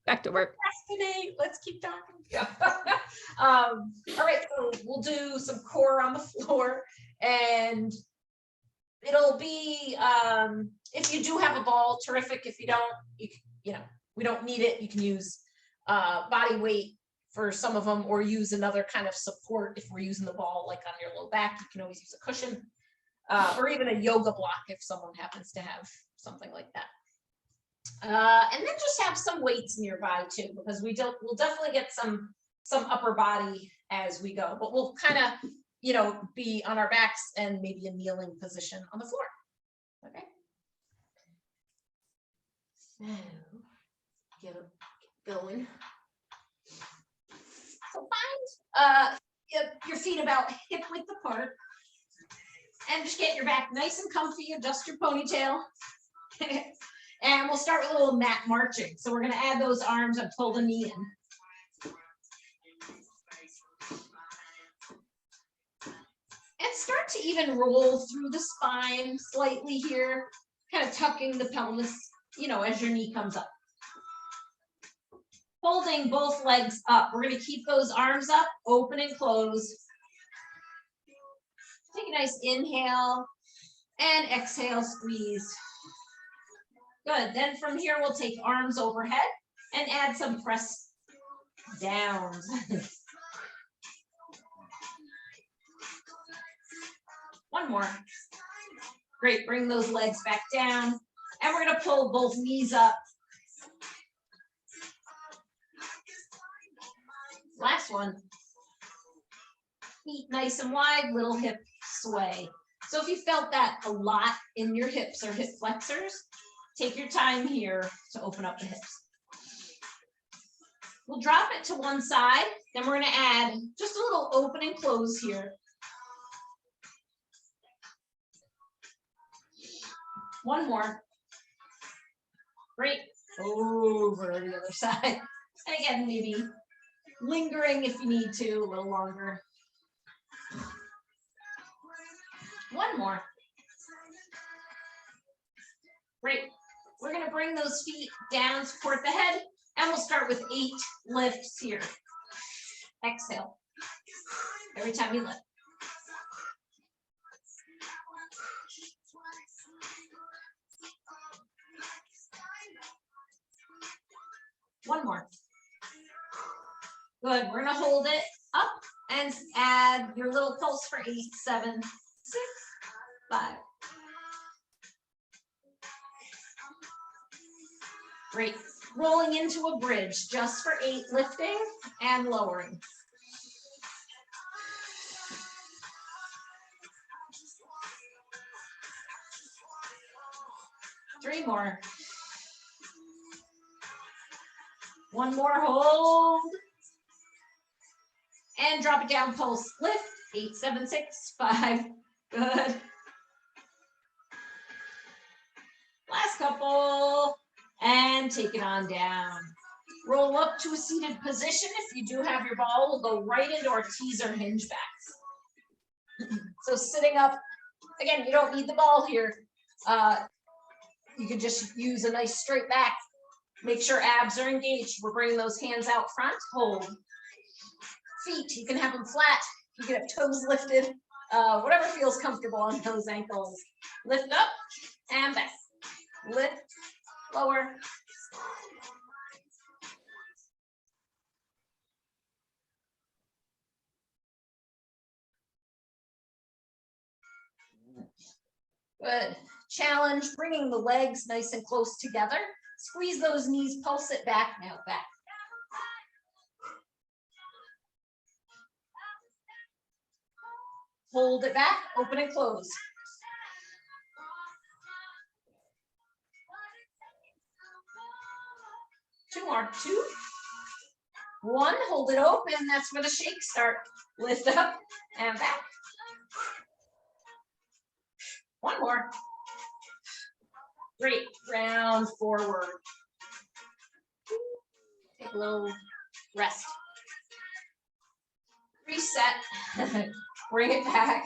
Back to work. Procrastinate. Let's keep talking. Yeah. All right, so we'll do some core on the floor, and it'll be if you do have a ball, terrific. If you don't, you know, we don't need it. You can use body weight for some of them, or use another kind of support. If we're using the ball like on your low back, you can always use a cushion, or even a yoga block if someone happens to have something like that. And then just have some weights nearby too, because we'll definitely get some upper body as we go, but we'll kind of, you know, be on our backs and maybe a kneeling position on the floor. Okay. So get going. So find your feet about hip width apart, and just get your back nice and comfy. Adjust your ponytail. And we'll start with a little mat marching. So we're going to add those arms and pull the knee in. And start to even roll through the spine slightly here, kind of tucking the pelvis, you know, as your knee comes up. Holding both legs up. We're going to keep those arms up, open and close. Take a nice inhale and exhale, squeeze. Good. Then from here, we'll take arms overhead and add some press downs. One more. Great. Bring those legs back down. And we're going to pull both knees up. Last one. Feet nice and wide, little hip sway. So if you felt that a lot in your hips or hip flexors, take your time here to open up the hips. We'll drop it to one side. Then we're going to add just a little open and close here. One more. Great. Over the other side. And again, maybe lingering if you need to, a little longer. One more. Great. We're going to bring those feet down, support the head, and we'll start with 8 lifts here. Exhale. Every time you lift. One more. Good. We're going to hold it up and add your little pulse for 8, 7, 6, 5. Great. Rolling into a bridge just for 8, lifting and lowering. Three more. One more, hold. And drop it down, pulse, lift, 8, 7, 6, 5. Good. Last couple. And take it on down. Roll up to a seated position. If you do have your ball, we'll go right into our teaser hinge backs. So sitting up, again, you don't need the ball here. You can just use a nice straight back. Make sure abs are engaged. We're bringing those hands out front. Hold. Feet, you can have them flat. You can have toes lifted. Whatever feels comfortable on those ankles. Lift up and back. Lift. Lower. Good. Challenge, bringing the legs nice and close together. Squeeze those knees, pulse it back, now back. Hold it back, open and close. Two more, 2, 1, hold it open. That's where the shakes start. Lift up and back. One more. Great, round forward. Take a little rest. Reset, bring it back.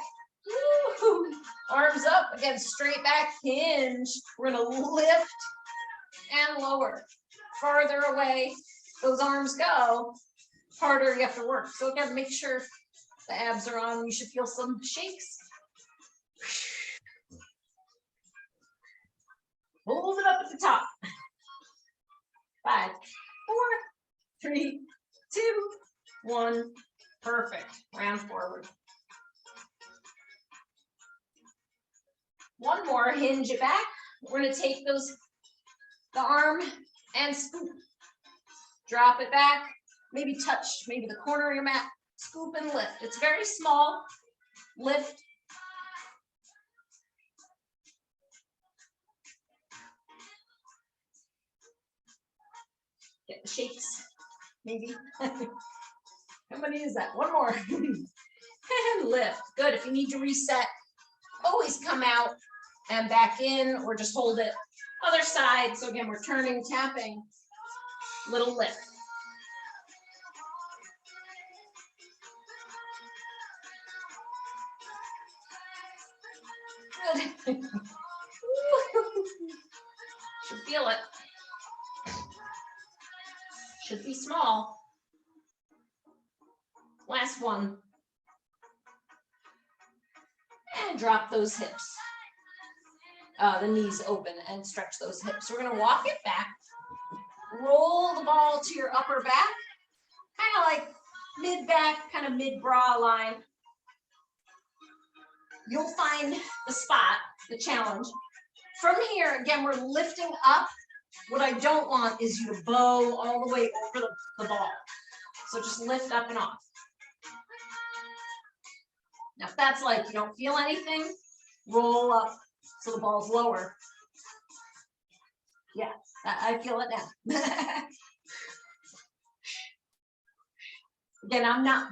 Woo. Arms up, again, straight back, hinge. We're gonna lift and lower. farther away those arms go, harder you have to work. So again, make sure the abs are on. You should feel some shakes. Hold it up at the top. 5, 4, 3, 2, 1. Perfect. Round forward. One more, hinge it back. We're going to take the arm and scoop. Drop it back. Maybe touch the corner of your mat. Scoop and lift. It's very small. Lift. Get the shakes. Maybe. How many is that? One more. And lift. Good. If you need to reset, always come out and back in, or just hold it other side. So again, we're turning, tapping, little lift. Good. Should feel it. Should be small. Last one. And drop those hips. The knees open and stretch those hips. We're going to walk it back. Roll the ball to your upper back. Kind of like mid-back, kind of mid-bra line. You'll find the spot, the challenge. From here, again, we're lifting up. What I don't want is you to bow all the way over the ball. So just lift up and off. Now, if that's like you don't feel anything, roll up so the ball's lower. Yeah, I feel it now. Again, I'm not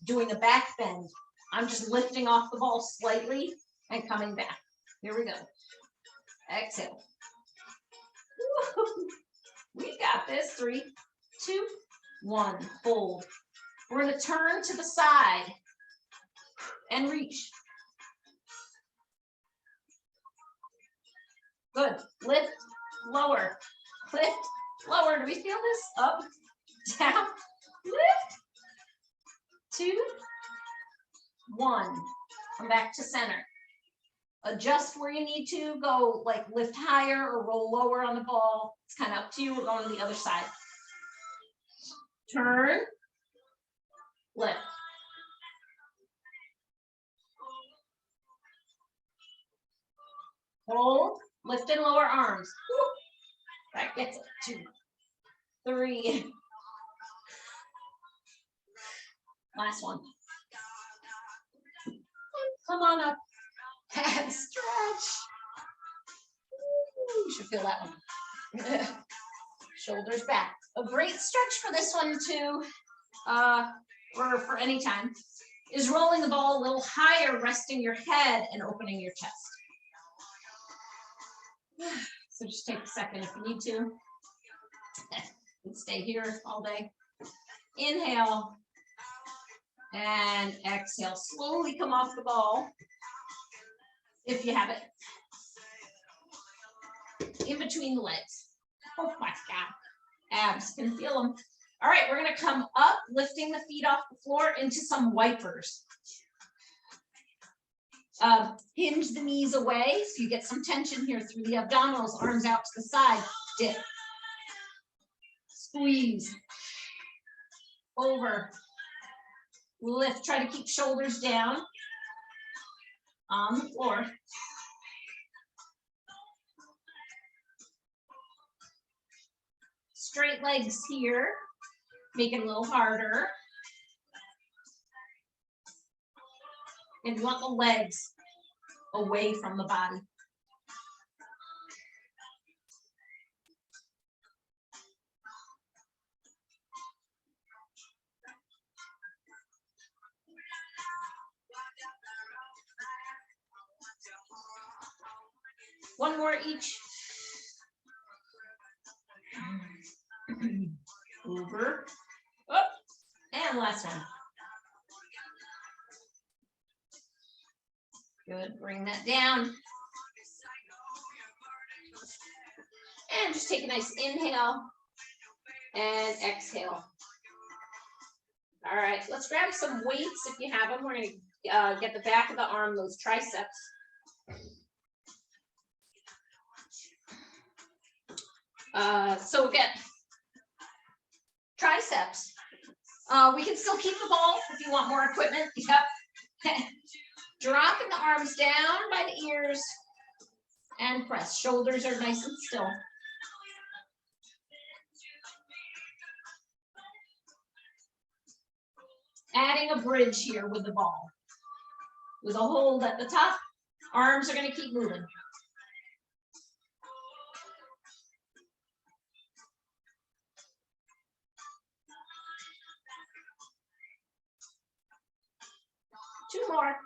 doing a back bend. I'm just lifting off the ball slightly and coming back. Here we go. Exhale. We got this. 3, 2, 1. Hold. We're going to turn to the side and reach. Good. Lift, lower. Lift, lower. Do we feel this? Up, down, lift. 2, 1. Come back to center. Adjust where you need to. Go like lift higher or roll lower on the ball. It's kind of up to you. We're going to the other side. Turn, lift. Hold, lift and lower arms. Woo. That gets it. 2, 3. Last one. Come on up and stretch. Ooh, you should feel that one. Shoulders back. A great stretch for this one too, or for any time, is rolling the ball a little higher, resting your head and opening your chest. So just take a second if you need to. And stay here all day. Inhale and exhale. Slowly come off the ball if you have it. In between the legs. Oh my God. Abs, can feel them. All right, we're going to come up, lifting the feet off the floor into some wipers. Hinge the knees away so you get some tension here through the abdominals, arms out to the side. Dip. Squeeze. Over. Lift. Try to keep shoulders down on the floor. Straight legs here. Make it a little harder. And you want the legs away from the body. One more each. Over. Up. And last one. Good. Bring that down. And just take a nice inhale and exhale. All right, let's grab some weights if you have them. We're going to get the back of the arm, those triceps. So again, triceps. We can still keep the ball if you want more equipment. Yep. Dropping the arms down by the ears and press. Shoulders are nice and still. Adding a bridge here with the ball. With a hold at the top, arms are going to keep moving. Two more.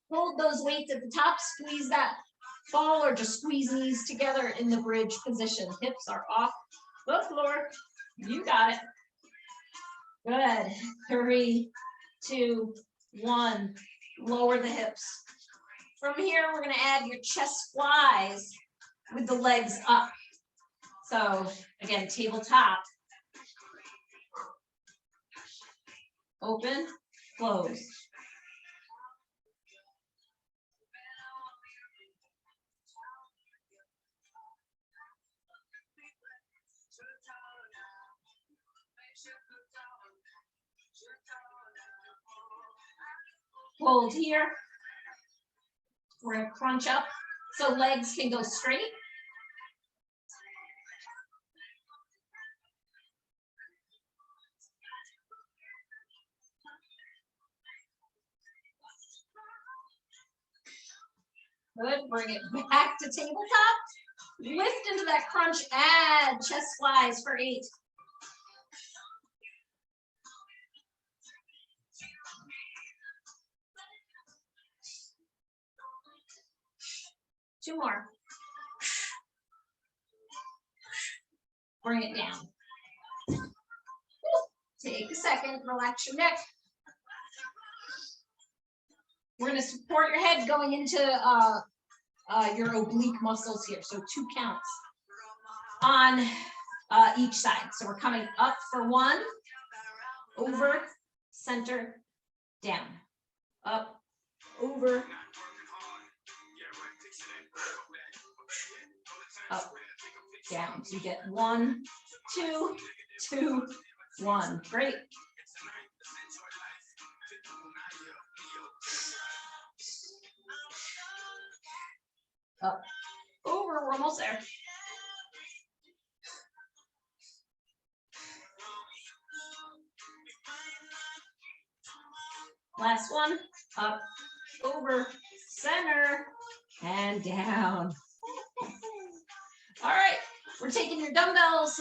Hold those weights at the top, squeeze that ball or just squeeze knees together in the bridge position. Hips are off the floor. You got it. Good. 3, 2, 1. Lower the hips. From here, we're going to add your chest flies with the legs up. So again, tabletop. Open, close. Hold here. We're going to crunch up so legs can go straight. Good. Bring it back to tabletop. Lift into that crunch. Add chest flies for 8. Two more. Bring it down. Take a second, relax your neck. We're going to support your head going into your oblique muscles here. So 2 counts on each side. So we're coming up for 1, over, center, down, up, over, up, down. So you get 1, 2, 2, 1. Great. Up, over, we're almost there. Last one, up, over, center, and down. All right, we're taking your dumbbells,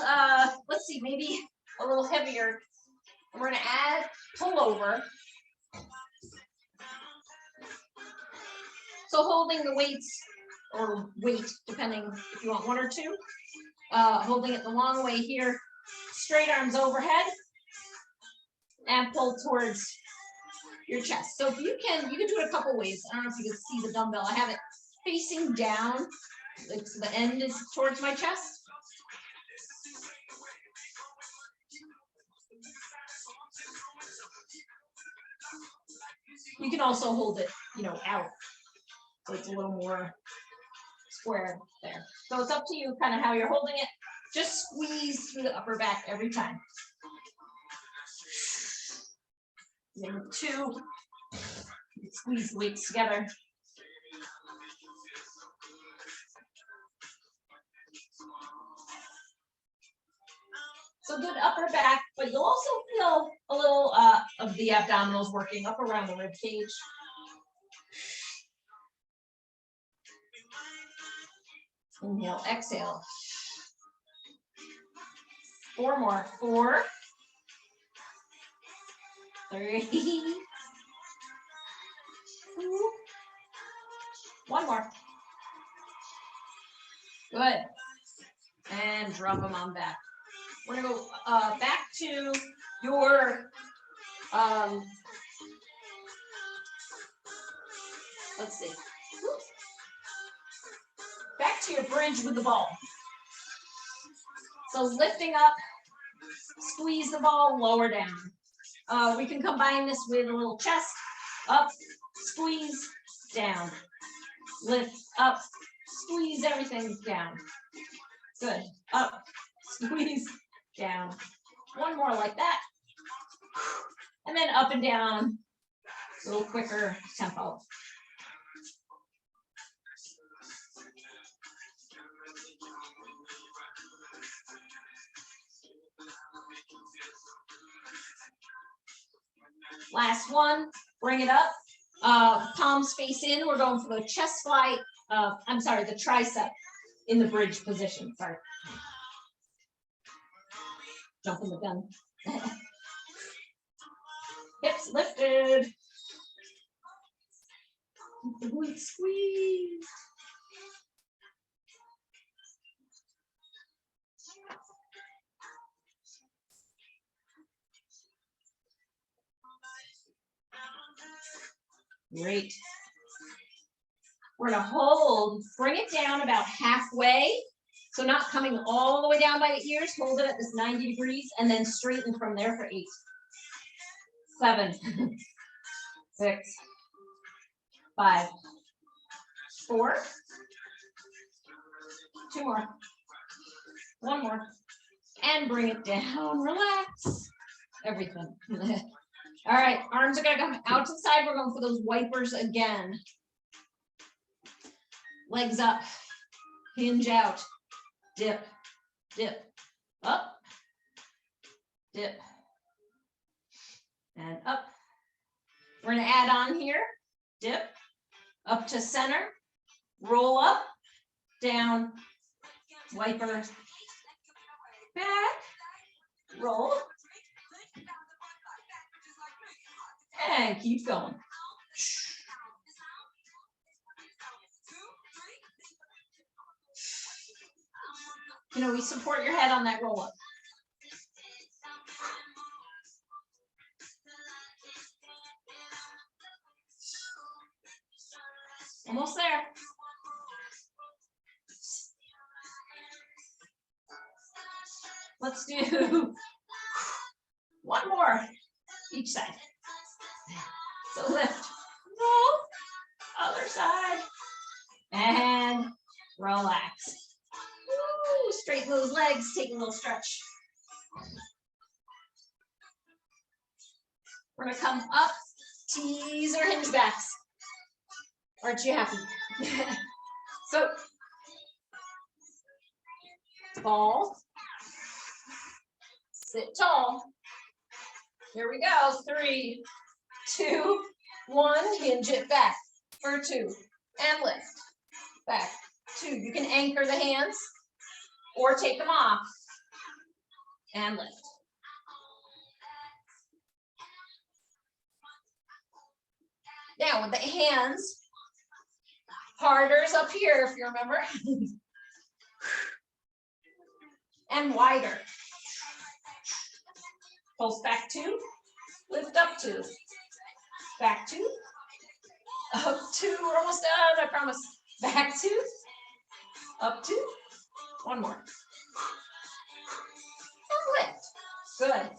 let's see, maybe a little heavier. And we're gonna add pullover. So holding the weights, or weight, depending if you want 1 or 2. Holding it the long way here, straight arms overhead, and pull towards your chest. So if you can do it a couple ways. I don't know if you can see the dumbbell. I have it facing down, like so the end is towards my chest. You can also hold it, out. So it's a little more square there. So it's up to you kind of how you're holding it. Just squeeze through the upper back every time. Number 2, squeeze the weights together. So good upper back, but you'll also feel a little of the abdominals working up around the rib cage. Inhale, exhale. 4 more. 4, 3, 2, 1 more. Good. And drop them on back. We're gonna go back to your let's see. Back to your bridge with the ball. So lifting up, squeeze the ball, lower down. We can combine this with a little chest, up, squeeze, down, lift, up, squeeze everything down. Good, up, squeeze, down. One more like that. And then up and down, a little quicker tempo. Last one, bring it up. Palms face in. We're going for the chest fly. I'm sorry, the tricep in the bridge position. Sorry. Jumping the gun. Hips lifted. The glutes squeeze. Great. We're going to hold, bring it down about halfway. So not coming all the way down by the ears, hold it at this 90 degrees and then straighten from there for 8, 7, 6, 5, 4, 2 more, 1 more, and bring it down, relax, everything. All right, arms are gonna come out to the side. We're going for those wipers again. Legs up, hinge out, dip, dip, up, dip, and up. We're gonna add on here, dip, up to center, roll up, down, wiper, back, roll, and keep going. You know, we support your head on that roll up. Almost there. Let's do 1 more each side. So lift, roll, other side, and relax. Woo, straighten those legs, take a little stretch. We're gonna come up, tease our hinge backs. Aren't you happy? So, fall, sit tall. Here we go, 3, 2, 1, hinge it back for 2, and lift, back, 2. You can anchor the hands or take them off, and lift. Now with the hands, harder's up here if you remember, and wider. Pulse back 2, lift up 2, back 2, up 2, we're almost done, I promise. Back 2, up 2, 1 more. And lift. Good.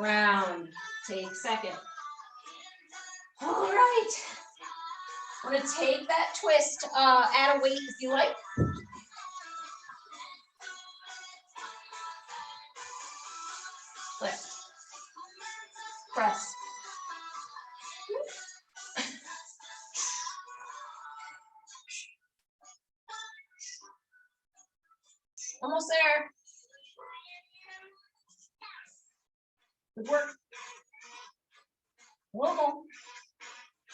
Round. Take second. All right. We're going to take that twist, add a weight if you like. Lift. Press. Almost there. Good work. One more.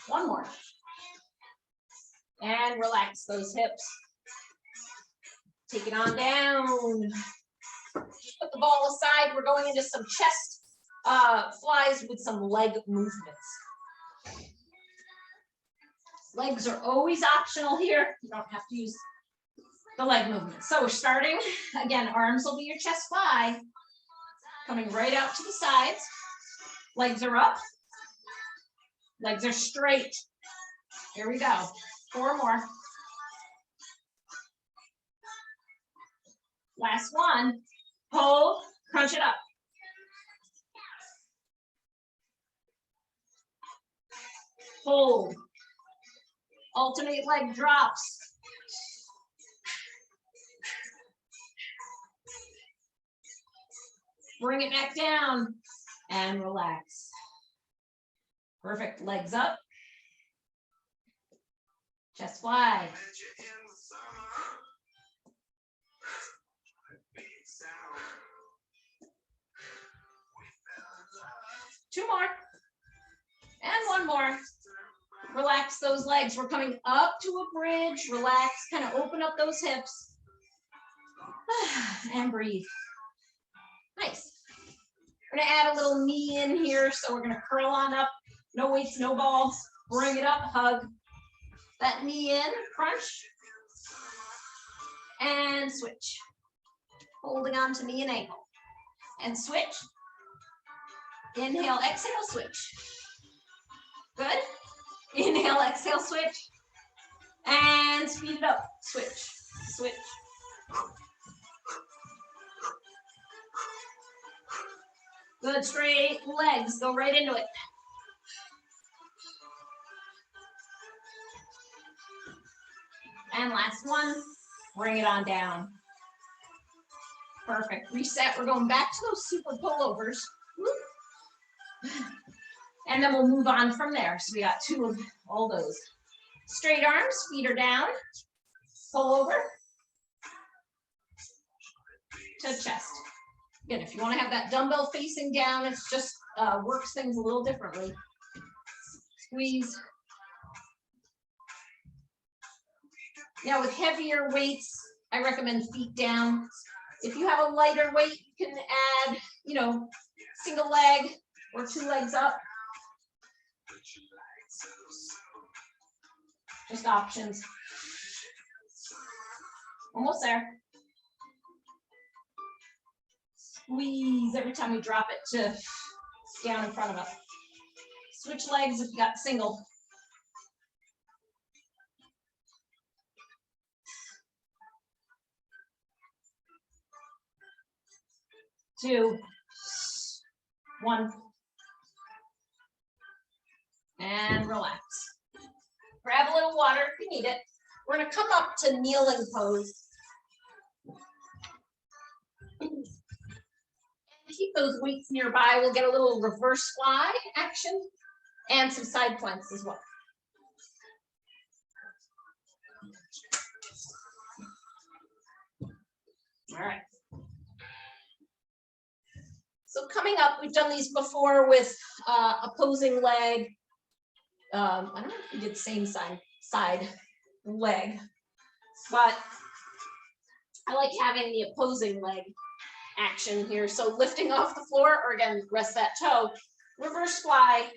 1 more. And relax those hips. Take it on down. Put the ball aside. We're going into some chest flies with some leg movements. Legs are always optional here. You don't have to use the leg movement. So we're starting, again, arms will be your chest fly. Coming right out to the sides. Legs are up. Legs are straight. Here we go. 4 more. Last one. hold, crunch it up. Hold. Alternate leg drops. Bring it back down and relax. Perfect. Legs up. Chest wide. Two more. And one more. Relax those legs. We're coming up to a bridge. Relax. Kind of open up those hips. And breathe. Nice. We're going to add a little knee in here. So we're going to curl on up. No weights, no balls. Bring it up. Hug that knee in. Crunch. And switch. Holding on to knee and ankle. And switch. Inhale, exhale, switch. Good. Inhale, exhale, switch. And speed it up. Switch. Switch. Good. Straight legs. Go right into it. And last one. Bring it on down. Perfect. Reset. We're going back to those super pullovers. And then we'll move on from there. So we got two of all those. Straight arms, feet are down. Pull over to chest. Again, if you want to have that dumbbell facing down, it's just works things a little differently. Squeeze. Now with heavier weights, I recommend feet down. If you have a lighter weight, you can add, single leg or two legs up. Just options. Almost there. Squeeze every time we drop it to down in front of us. Switch legs if you got single. Two, one, and relax. Grab a little water if you need it. We're going to come up to kneeling pose. And keep those weights nearby. We'll get a little reverse fly action and some side planks as well. All right. So coming up, we've done these before with opposing leg. I don't know if we did same side leg, but I like having the opposing leg action here. So lifting off the floor, or again, rest that toe, reverse fly.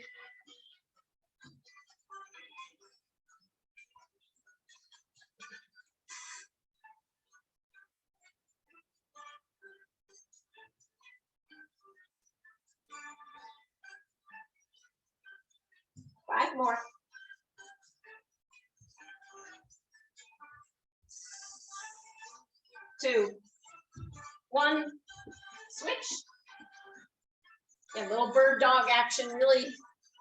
Five more. Two, one, switch. Yeah, little bird dog action. Really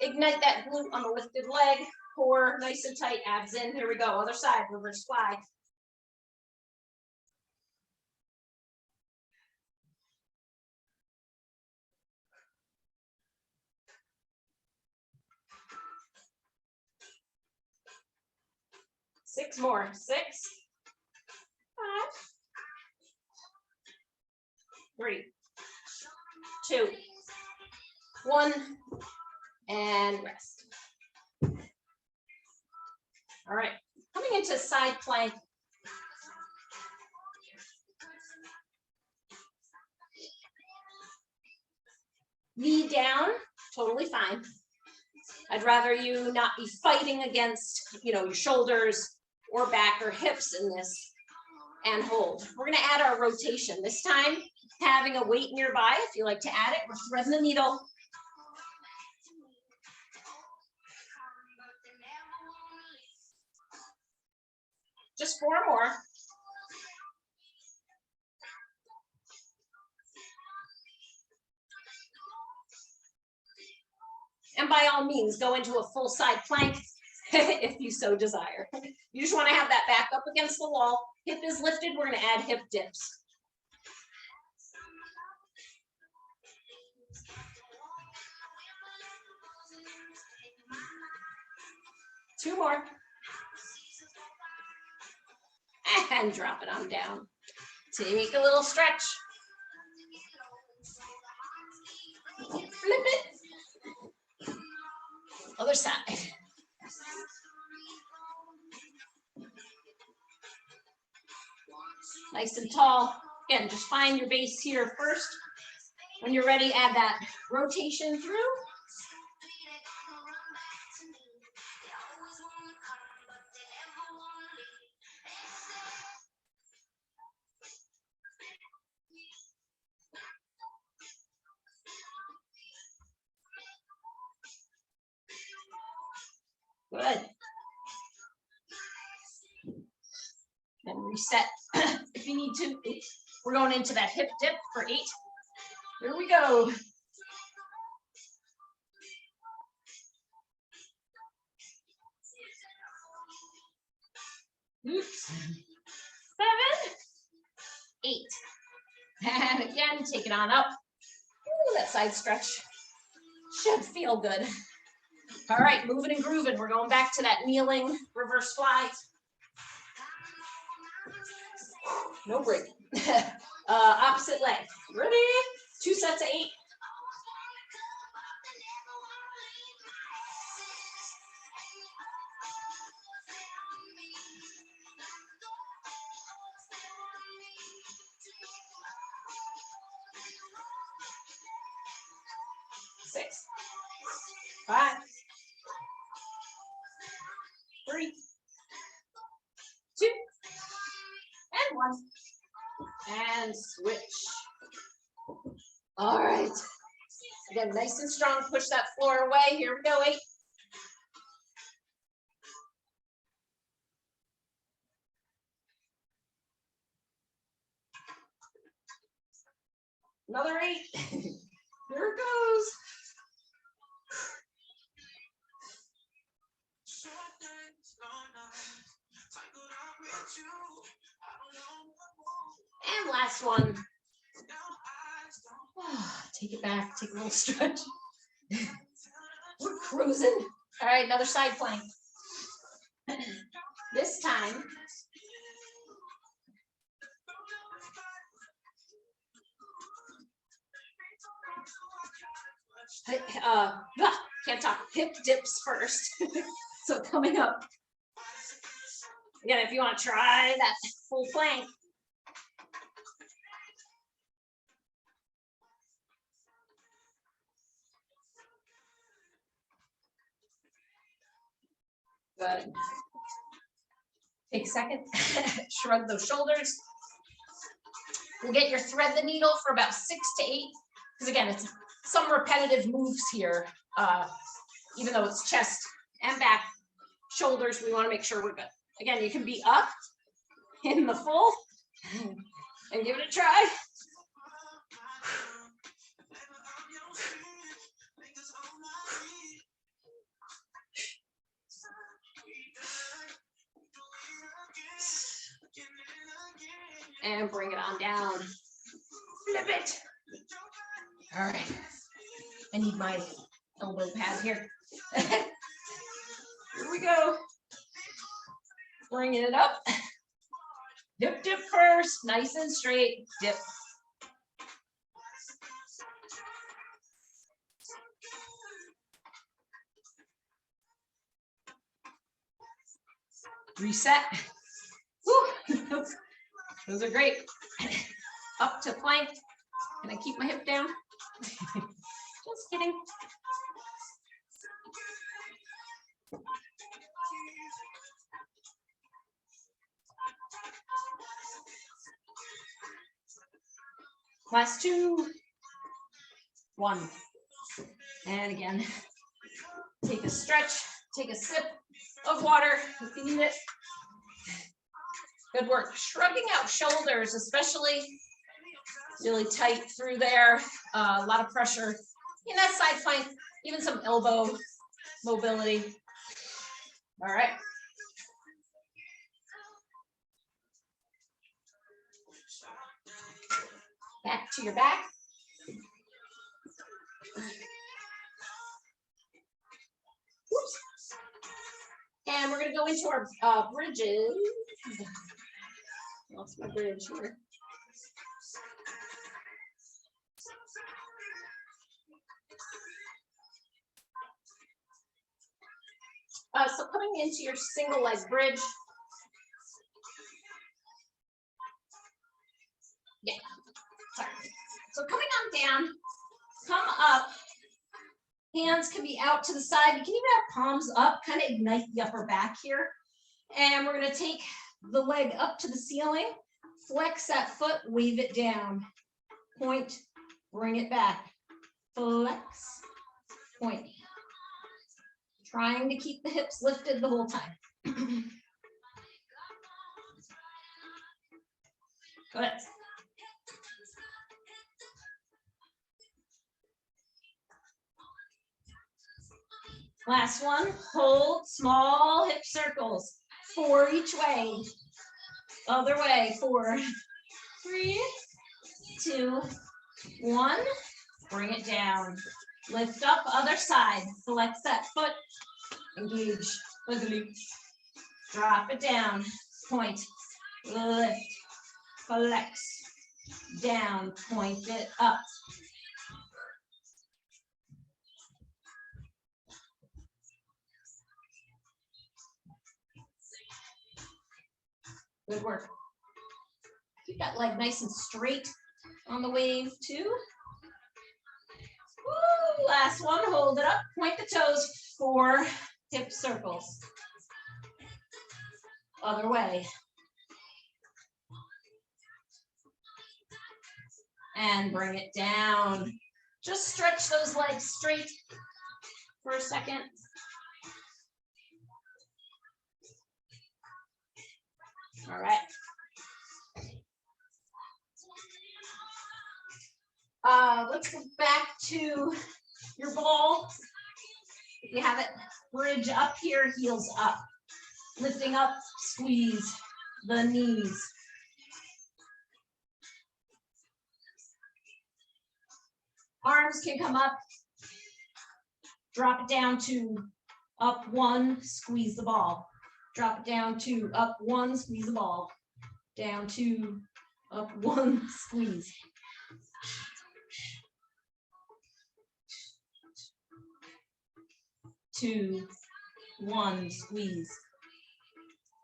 ignite that glute on the lifted leg. Core nice and tight, abs in. Here we go. Other side, reverse fly. Six more. Six, five, three, two, one, and rest. All right, coming into side plank. Knee down, totally fine. I'd rather you not be fighting against, your shoulders or back or hips in this, and hold. We're going to add our rotation. This time, having a weight nearby, if you like to add it, we're threading the needle. Just four more. And by all means, go into a full side plank if you so desire. You just want to have that back up against the wall. Hip is lifted. We're going to add hip dips. Two more. And drop it on down. Take a little stretch. Flip it. Other side. Nice and tall. Again, just find your base here first. When you're ready, add that rotation through. Good. And reset if you need to. We're going into that hip dip for 8. Here we go. Oops. 7, 8. And again, take it on up. Ooh, that side stretch should feel good. All right, moving and grooving. We're going back to that kneeling reverse fly. No break. Opposite leg. Ready? 2 sets of 8. Six. 5. 3. 2. And 1. And switch. All right. Again, nice and strong. Push that floor away. Here we go. 8. Another 8. Here it goes. And last one. Oh, take it back. Take a little stretch. We're cruising. All right, another side plank. This time, can't talk. Hip dips first. So coming up. Again, if you want to try that full plank. Good. Take a second. Shrug those shoulders. We'll get your thread the needle for about 6 to 8. Because again, it's some repetitive moves here. Even though it's chest and back, shoulders, we want to make sure we're good. Again, you can be up in the full and give it a try. And bring it on down. Flip it. All right. I need my elbow pad here. Here we go. Bringing it up. Dip, dip first. Nice and straight. Dip. Reset. Woo. Those are great. Up to plank. Can I keep my hip down? Just kidding. Last 2. 1. And again, take a stretch, take a sip of water if you need it. Good work. Shrugging out shoulders, especially really tight through there. A lot of pressure in that side plank. even some elbow mobility. All right. Back to your back. Whoops. And we're going to go into our bridges. Lost my bridge here. So coming into your single leg bridge. Yeah, sorry. So coming on down, come up. Hands can be out to the side. You can even have palms up, kind of ignite the upper back here. And we're going to take the leg up to the ceiling, flex that foot, wave it down. Point, bring it back. Flex, point. Trying to keep the hips lifted the whole time. Good. Last one, hold small hip circles. 4 each way. Other way, 4, 3, 2, 1. Bring it down. Lift up, other side. Flex that foot. Engage the glutes. Drop it down. Point. Lift. Flex. Down. Point it up. Good work. Keep that leg nice and straight on the wave too. Woo, last one, hold it up, point the toes, 4 hip circles. Other way. And bring it down. Just stretch those legs straight for a second. All right. Let's go back to your ball. If you have it, bridge up here, heels up. Lifting up, squeeze the knees. Arms can come up. Drop it down to up 1, squeeze the ball. Drop it down to up 1, squeeze the ball. Down to up 1, squeeze. Two, 1, squeeze.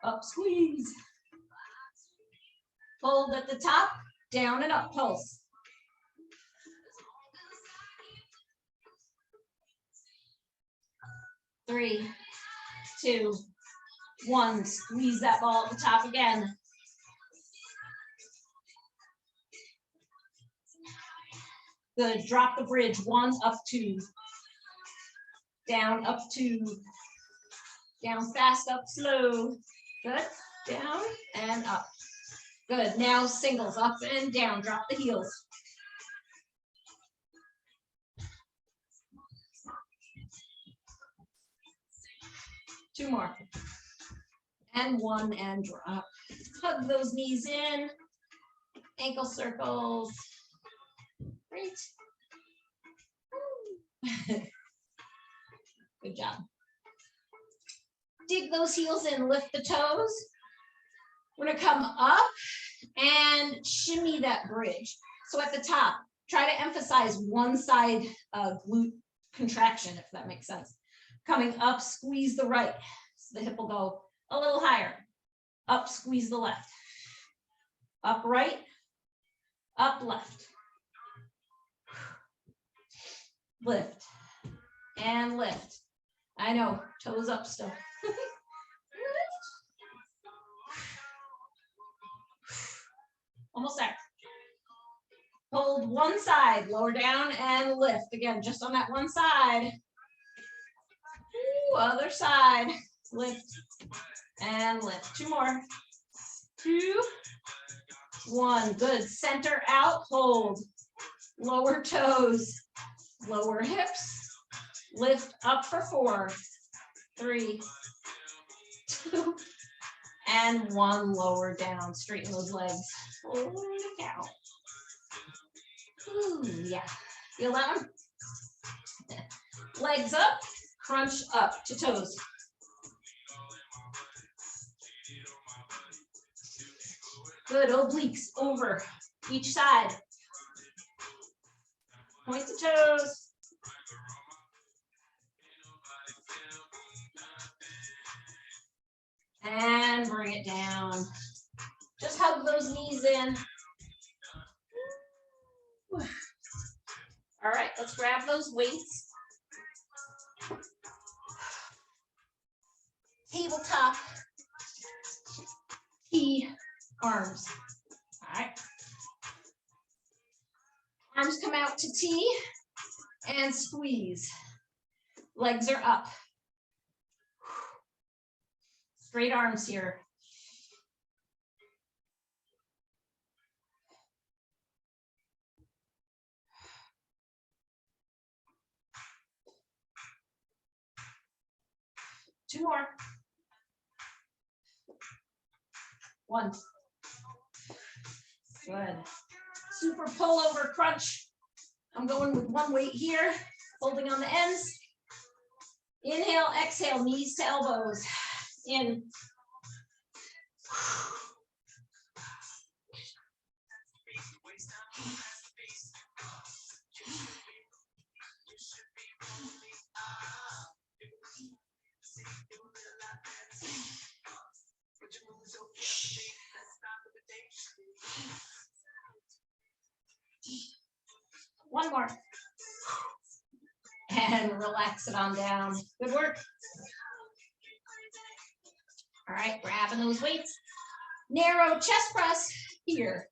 Up, squeeze. Hold at the top, down and up, pulse. Three, 2, 1, squeeze that ball at the top again. Good, drop the bridge, 1, up 2. Down, up 2. Down fast, up slow. Good, down and up. Good, now singles, up and down, drop the heels. Two more. And 1 and drop. Hug those knees in. Ankle circles. Great. Good job. Dig those heels in, lift the toes. We're gonna come up and shimmy that bridge. So at the top, try to emphasize one side glute contraction, if that makes sense. Coming up, squeeze the right. So the hip will go a little higher. Up, squeeze the left. Up right, up left. Lift and lift. I know, toes up still. Almost there. Hold one side, lower down and lift. Again, just on that one side. Ooh, other side. Lift and lift. 2 more. 2, 1. Good. Center out, hold. Lower toes, lower hips, Lift up for 4, 3, 2, and 1. Lower down. Straighten those legs. Holy cow. Ooh, yeah. Feel that one? Legs up, crunch up to toes. Good, obliques over each side. Point the toes. And bring it down. Just hug those knees in. All right, let's grab those weights. Tabletop T arms. All right. Arms come out to T and squeeze. Legs are up. Straight arms here. Two more. 1. Good. Super pull over crunch. I'm going with 1 weight here, holding on the ends. Inhale, exhale, knees to elbows. In. One more. And relax it on down. Good work. All right, grabbing those weights. Narrow chest press here.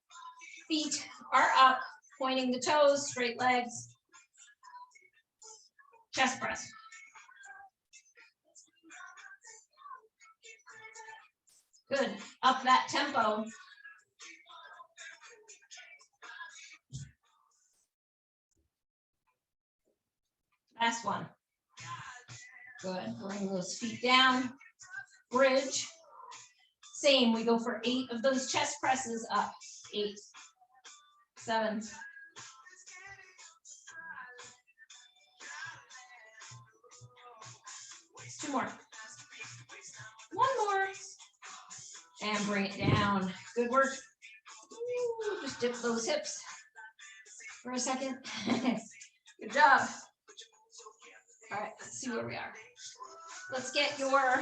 Feet are up, pointing the toes, straight legs. Chest press. Good. Up that tempo. Last one. Good. Bring those feet down. Bridge. Same. We go for 8 of those chest presses up. 8, 7. 2 more. 1 more. And bring it down. Good work. Ooh, just dip those hips for a second. Good job. All right, let's see where we are. Let's get your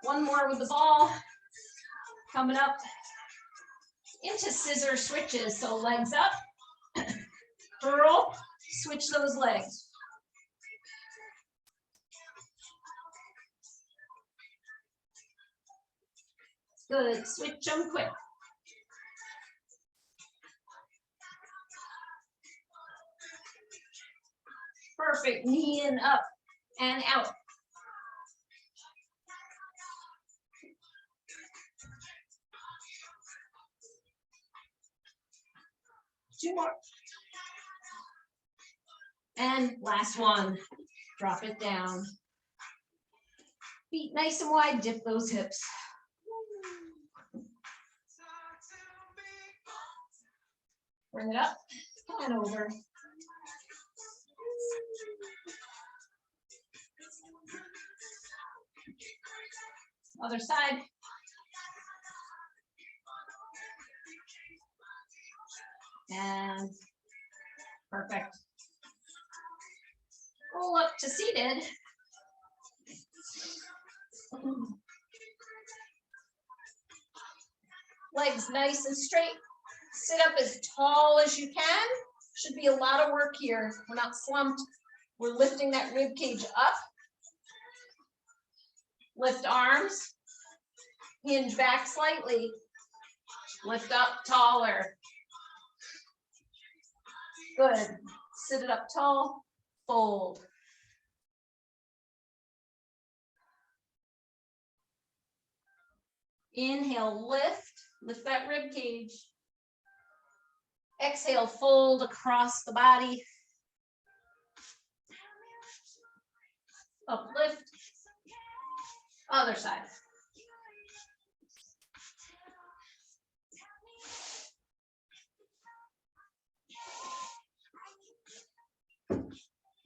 one more with the ball. Coming up into scissor switches. So legs up, curl, switch those legs. Good, switch them quick. Perfect, knee in, up and out. Two more. And last one, drop it down. Feet nice and wide, dip those hips. Bring it up and over. Other side. And perfect. Roll up to seated. Legs nice and straight. Sit up as tall as you can. Should be a lot of work here. We're not slumped. We're lifting that rib cage up. Lift arms. Hinge back slightly. Lift up taller. Good. Sit it up tall. Fold. Inhale, lift. Lift that rib cage. Exhale, fold across the body. Uplift. Other side.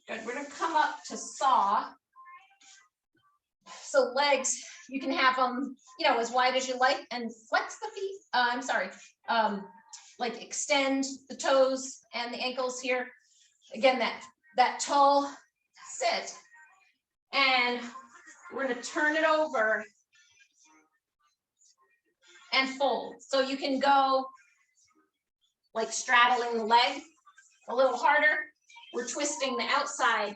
Good. We're going to come up to saw. So legs, you can have them, you know, as wide as you like, and flex the feet. I'm sorry. Like extend the toes and the ankles here. Again, that tall sit. And we're going to turn it over and fold. So you can go like straddling the leg a little harder. We're twisting the outside,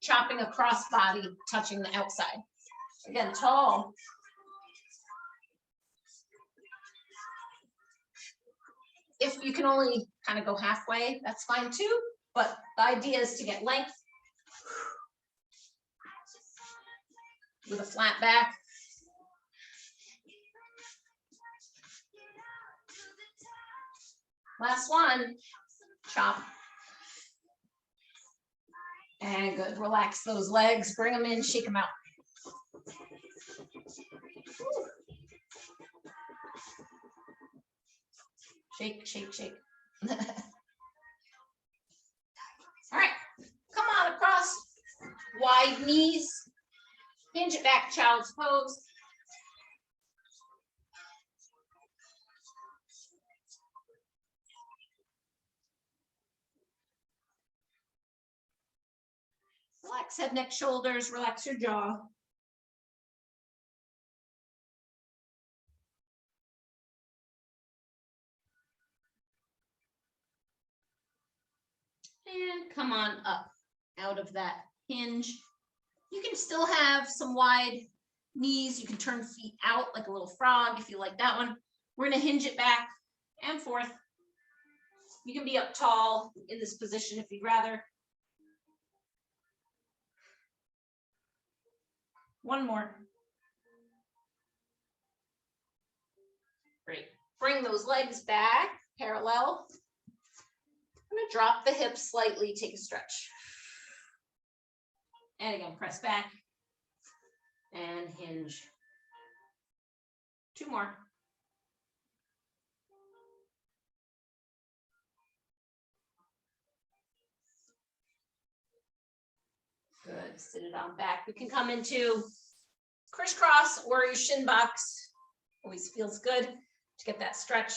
chopping across body, touching the outside. Again, tall. If you can only kind of go halfway, that's fine too. But the idea is to get length with a flat back. Last one, chop. And good, relax those legs, bring them in, shake them out. Shake, shake, shake. All right, come on across, wide knees, hinge it back, child's pose. Relax head, neck, shoulders, relax your jaw. And come on up out of that hinge. You can still have some wide knees. You can turn feet out like a little frog if you like that one. We're going to hinge it back and forth. You can be up tall in this position if you'd rather. One more. Great. Bring those legs back parallel. I'm going to drop the hips slightly, take a stretch. And again, press back and hinge. Two more. Good, sit it on back. We can come into crisscross or your shin box. Always feels good to get that stretch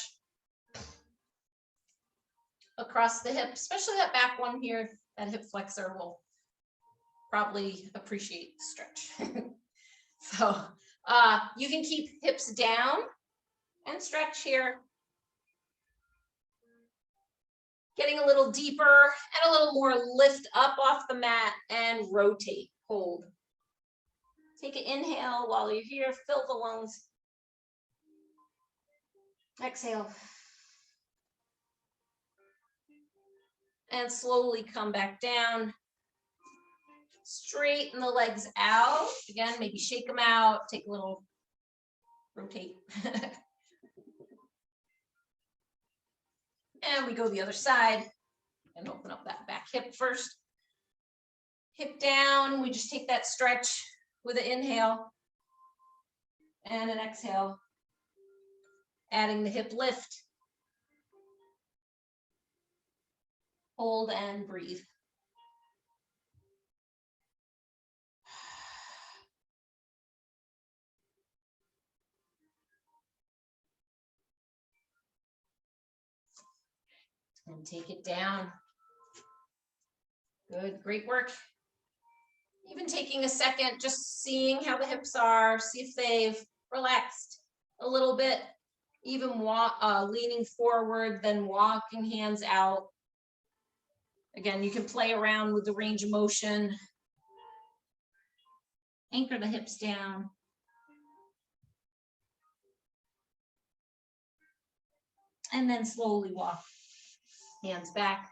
across the hip, especially that back one here. That hip flexor will probably appreciate the stretch. So you can keep hips down and stretch here. Getting a little deeper and a little more lift up off the mat and rotate, hold. Take an inhale while you're here, fill the lungs. Exhale. And slowly come back down. Straighten the legs out. Again, maybe shake them out, take a little rotate. And we go the other side and open up that back hip first. Hip down, we just take that stretch with an inhale and an exhale, adding the hip lift. Hold and breathe. And take it down. Good, great work. Even taking a second, just seeing how the hips are, see if they've relaxed a little bit. Even leaning forward, then walking hands out. Again, you can play around with the range of motion. Anchor the hips down. And then slowly walk. Hands back.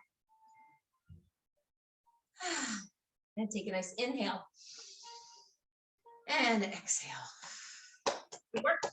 And take a nice inhale. And exhale. Good work.